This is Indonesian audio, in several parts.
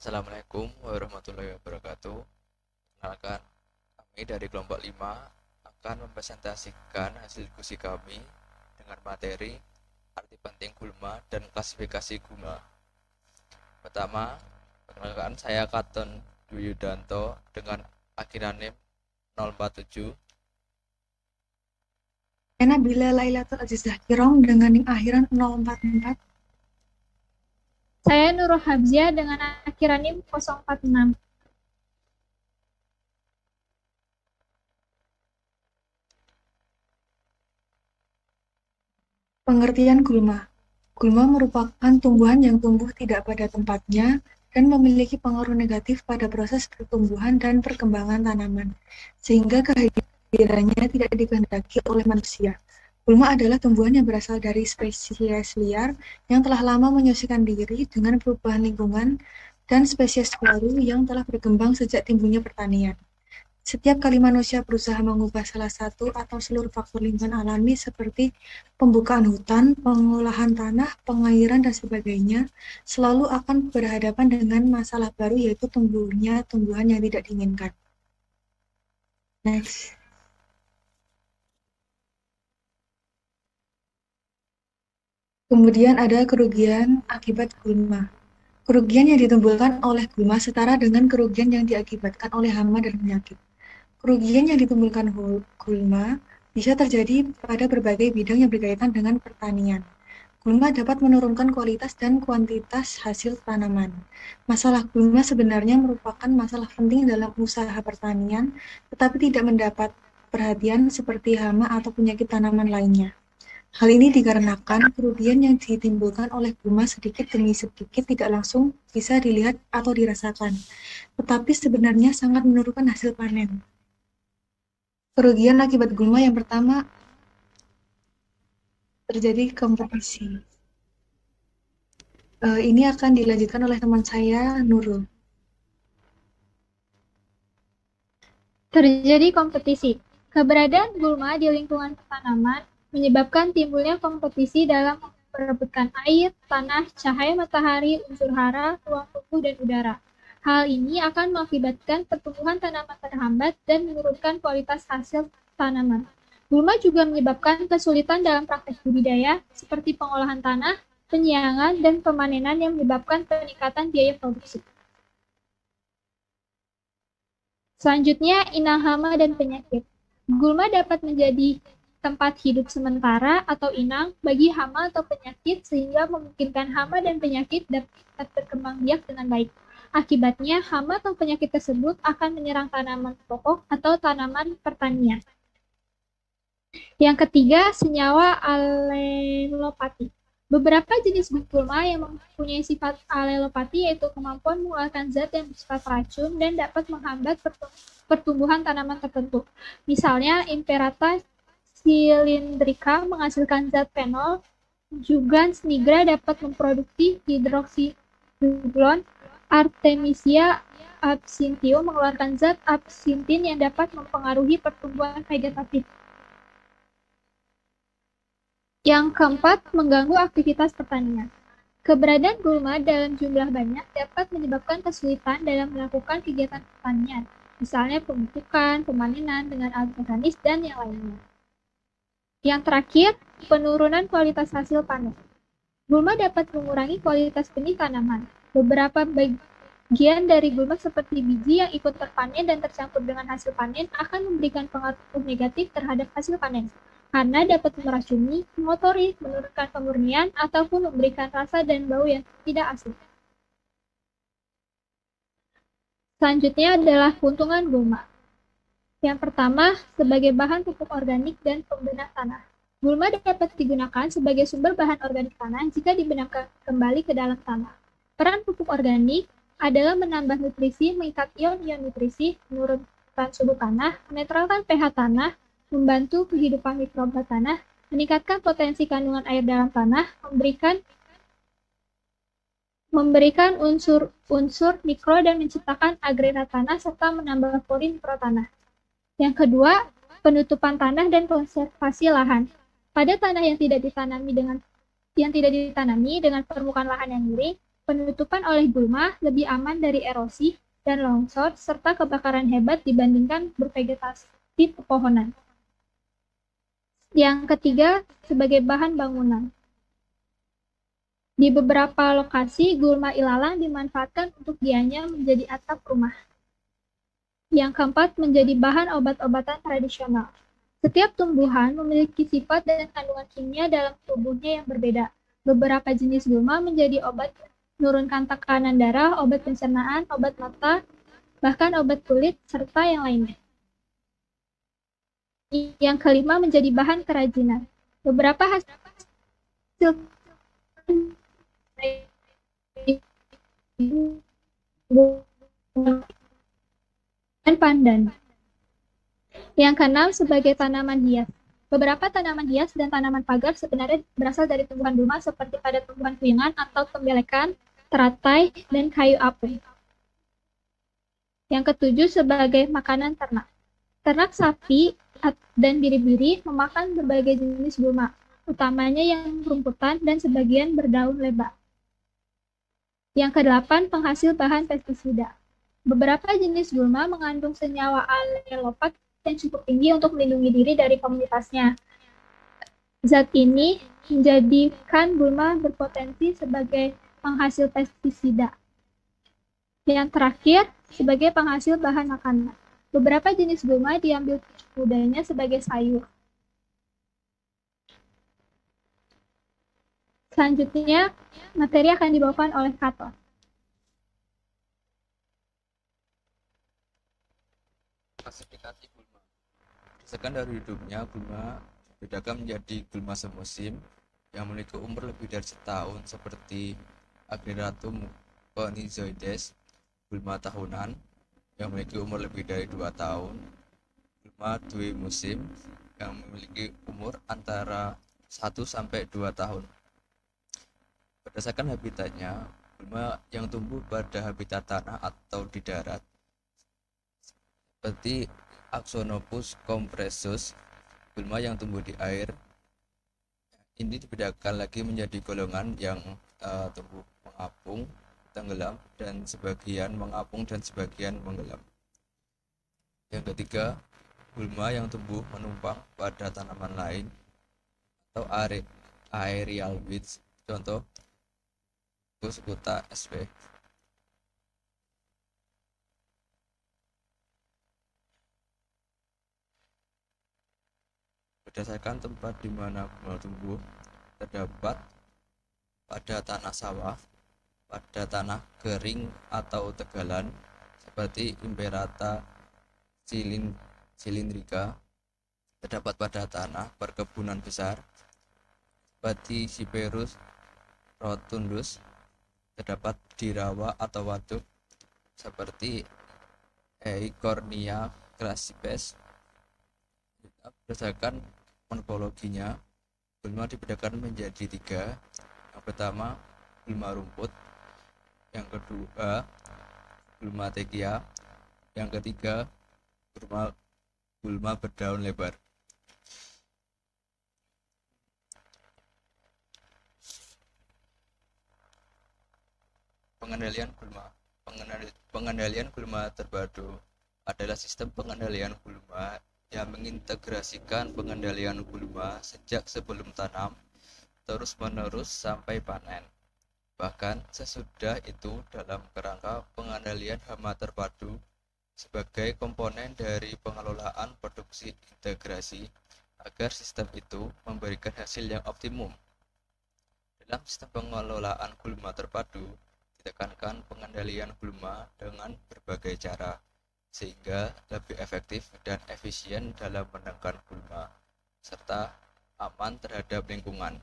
Assalamualaikum warahmatullahi wabarakatuh. Kenalkan, kami dari kelompok 5 akan mempresentasikan hasil diskusi kami dengan materi arti penting gulma dan klasifikasi gulma. Pertama, perkenalkan saya Katon Dwi-Yudanto dengan akronim 047. Saya Nabila Lailatul Azizah Kirong dengan ning akhiran 044. Saya Nurul Habziah dengan akhiran NIM 046. Pengertian gulma. Gulma merupakan tumbuhan yang tumbuh tidak pada tempatnya dan memiliki pengaruh negatif pada proses pertumbuhan dan perkembangan tanaman, sehingga kehadirannya tidak dikehendaki oleh manusia. Gulma adalah tumbuhan yang berasal dari spesies liar yang telah lama menyesuaikan diri dengan perubahan lingkungan dan spesies baru yang telah berkembang sejak timbulnya pertanian. Setiap kali manusia berusaha mengubah salah satu atau seluruh faktor lingkungan alami seperti pembukaan hutan, pengolahan tanah, pengairan, dan sebagainya, selalu akan berhadapan dengan masalah baru yaitu tumbuhnya tumbuhan yang tidak diinginkan. Next. Kemudian ada kerugian akibat gulma. Kerugian yang ditimbulkan oleh gulma setara dengan kerugian yang diakibatkan oleh hama dan penyakit. Kerugian yang ditimbulkan gulma bisa terjadi pada berbagai bidang yang berkaitan dengan pertanian. Gulma dapat menurunkan kualitas dan kuantitas hasil tanaman. Masalah gulma sebenarnya merupakan masalah penting dalam usaha pertanian, tetapi tidak mendapat perhatian seperti hama atau penyakit tanaman lainnya. Hal ini dikarenakan kerugian yang ditimbulkan oleh gulma sedikit demi sedikit tidak langsung bisa dilihat atau dirasakan, tetapi sebenarnya sangat menurunkan hasil panen. Kerugian akibat gulma yang pertama, terjadi kompetisi. Ini akan dilanjutkan oleh teman saya, Nurul. Terjadi kompetisi. Keberadaan gulma di lingkungan tanaman menyebabkan timbulnya kompetisi dalam memperebutkan air, tanah, cahaya matahari, unsur hara, ruang tunggu, dan udara. Hal ini akan mengakibatkan pertumbuhan tanaman terhambat dan menurunkan kualitas hasil tanaman. Gulma juga menyebabkan kesulitan dalam praktek budidaya, seperti pengolahan tanah, penyiangan, dan pemanenan yang menyebabkan peningkatan biaya produksi. Selanjutnya, inang hama dan penyakit. Gulma dapat menjadi tempat hidup sementara atau inang bagi hama atau penyakit sehingga memungkinkan hama dan penyakit dapat berkembang biak dengan baik. Akibatnya, hama atau penyakit tersebut akan menyerang tanaman pokok atau tanaman pertanian. Yang ketiga, senyawa alelopati. Beberapa jenis gulma yang mempunyai sifat alelopati yaitu kemampuan mengeluarkan zat yang bersifat racun dan dapat menghambat pertumbuhan tanaman tertentu. Misalnya, Imperata cylindrica menghasilkan zat fenol, Juglans nigra dapat memproduksi hidroksijuglon, Artemisia absinthium mengeluarkan zat absintin yang dapat mempengaruhi pertumbuhan vegetatif. Yang keempat, mengganggu aktivitas pertanian. Keberadaan gulma dalam jumlah banyak dapat menyebabkan kesulitan dalam melakukan kegiatan pertanian, misalnya pemupukan, pemanenan dengan alat mekanis, dan yang lainnya. Yang terakhir, penurunan kualitas hasil panen. Gulma dapat mengurangi kualitas benih tanaman. Beberapa bagian dari gulma seperti biji yang ikut terpanen dan tercampur dengan hasil panen akan memberikan pengaruh negatif terhadap hasil panen, karena dapat meracuni, mengotori, menurunkan pemurnian, ataupun memberikan rasa dan bau yang tidak asing. Selanjutnya adalah keuntungan gulma. Yang pertama, sebagai bahan pupuk organik dan pembenah tanah. Gulma dapat digunakan sebagai sumber bahan organik tanah jika dibenamkan kembali ke dalam tanah. Peran pupuk organik adalah menambah nutrisi, mengikat ion-ion nutrisi, menurunkan suhu tanah, menetralkan pH tanah, membantu kehidupan mikroba tanah, meningkatkan potensi kandungan air dalam tanah, memberikan unsur mikro dan menciptakan agregat tanah serta menambah pori mikro tanah. Yang kedua, penutupan tanah dan konservasi lahan. Pada tanah yang tidak ditanami dengan permukaan lahan yang miring, Penutupan oleh gulma lebih aman dari erosi dan longsor serta kebakaran hebat dibandingkan bervegetasi pepohonan. Yang ketiga, sebagai bahan bangunan. Di beberapa lokasi, gulma ilalang dimanfaatkan untuk dianyam menjadi atap rumah. Yang keempat, menjadi bahan obat-obatan tradisional. Setiap tumbuhan memiliki sifat dan kandungan kimia dalam tubuhnya yang berbeda. Beberapa jenis gulma menjadi obat menurunkan tekanan darah, obat pencernaan, obat mata, bahkan obat kulit, serta yang lainnya. Yang kelima, menjadi bahan kerajinan. Beberapa hasil dan pandan. Yang keenam, sebagai tanaman hias. Beberapa tanaman hias dan tanaman pagar sebenarnya berasal dari tumbuhan gulma seperti pada tumbuhan kuyengan atau tembelekan, teratai, dan kayu apung. Yang ketujuh, sebagai makanan ternak. Ternak sapi dan biri-biri memakan berbagai jenis gulma, utamanya yang rumputan dan sebagian berdaun lebar. Yang kedelapan, penghasil bahan pestisida. Beberapa jenis gulma mengandung senyawa alelopat yang cukup tinggi untuk melindungi diri dari komunitasnya. Zat ini menjadikan gulma berpotensi sebagai penghasil pestisida. Yang terakhir, sebagai penghasil bahan makanan. Beberapa jenis gulma diambil pucuk mudanya sebagai sayur. Selanjutnya, materi akan dibawakan oleh Kato. Klasifikasi gulma. Berdasarkan dari hidupnya, gulma dibedakan menjadi gulma semusim yang memiliki umur lebih dari setahun seperti Ageratum conizoides, gulma tahunan yang memiliki umur lebih dari 2 tahun, gulma due musim yang memiliki umur antara 1 sampai 2 tahun. Berdasarkan habitatnya, gulma yang tumbuh pada habitat tanah atau di darat seperti Axonopus compressus, gulma yang tumbuh di air ini dibedakan lagi menjadi golongan yang tumbuh mengapung, tenggelam, dan sebagian mengapung dan sebagian menggelam. Yang ketiga, gulma yang tumbuh menumpang pada tanaman lain atau aerial weeds, contoh Cuscuta sp. Berdasarkan tempat di mana gulma tumbuh, terdapat pada tanah sawah, pada tanah kering atau tegalan seperti Imperata cylindrica, terdapat pada tanah perkebunan besar seperti Cyperus rotundus, terdapat di rawa atau waduk seperti Eichhornia crassipes. Berdasarkan morfologinya, gulma dibedakan menjadi 3. Yang pertama, gulma rumput. Yang kedua, gulma tekia. Yang ketiga, gulma berdaun lebar. Pengendalian gulma. Pengendalian gulma terpadu adalah sistem pengendalian gulma yang mengintegrasikan pengendalian gulma sejak sebelum tanam terus-menerus sampai panen. Bahkan sesudah itu dalam kerangka pengendalian hama terpadu sebagai komponen dari pengelolaan produksi integrasi agar sistem itu memberikan hasil yang optimum. Dalam sistem pengelolaan gulma terpadu ditekankan pengendalian gulma dengan berbagai cara sehingga lebih efektif dan efisien dalam menekan gulma serta aman terhadap lingkungan.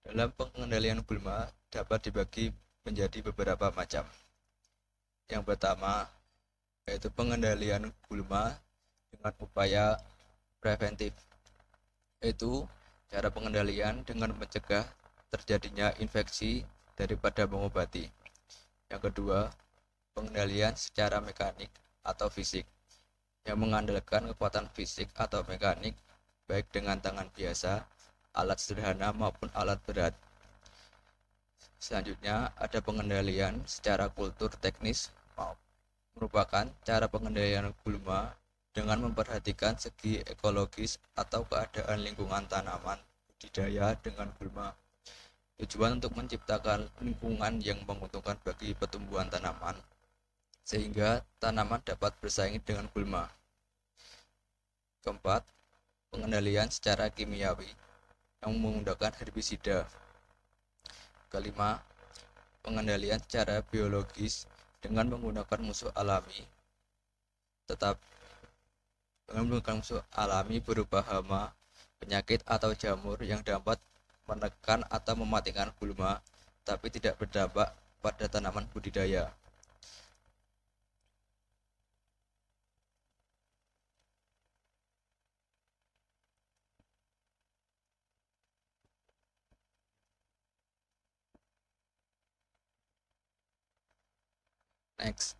Dalam pengendalian gulma dapat dibagi menjadi beberapa macam. Yang pertama yaitu pengendalian gulma dengan upaya preventif, yaitu cara pengendalian dengan mencegah terjadinya infeksi daripada mengobati. Yang kedua, pengendalian secara mekanik atau fisik yang mengandalkan kekuatan fisik atau mekanik baik dengan tangan biasa, alat sederhana maupun alat berat. Selanjutnya ada pengendalian secara kultur teknis, merupakan cara pengendalian gulma dengan memperhatikan segi ekologis atau keadaan lingkungan tanaman budidaya dengan gulma. Tujuan untuk menciptakan lingkungan yang menguntungkan bagi pertumbuhan tanaman, sehingga tanaman dapat bersaing dengan gulma. Keempat, pengendalian secara kimiawi yang menggunakan herbisida. Kelima, pengendalian secara biologis dengan menggunakan musuh alami, berupa hama, penyakit atau jamur yang dapat menekan atau mematikan gulma, tapi tidak berdampak pada tanaman budidaya. Next.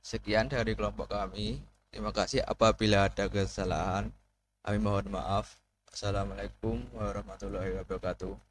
Sekian dari kelompok kami. Terima kasih apabila ada kesalahan. Kami mohon maaf. Assalamualaikum warahmatullahi wabarakatuh.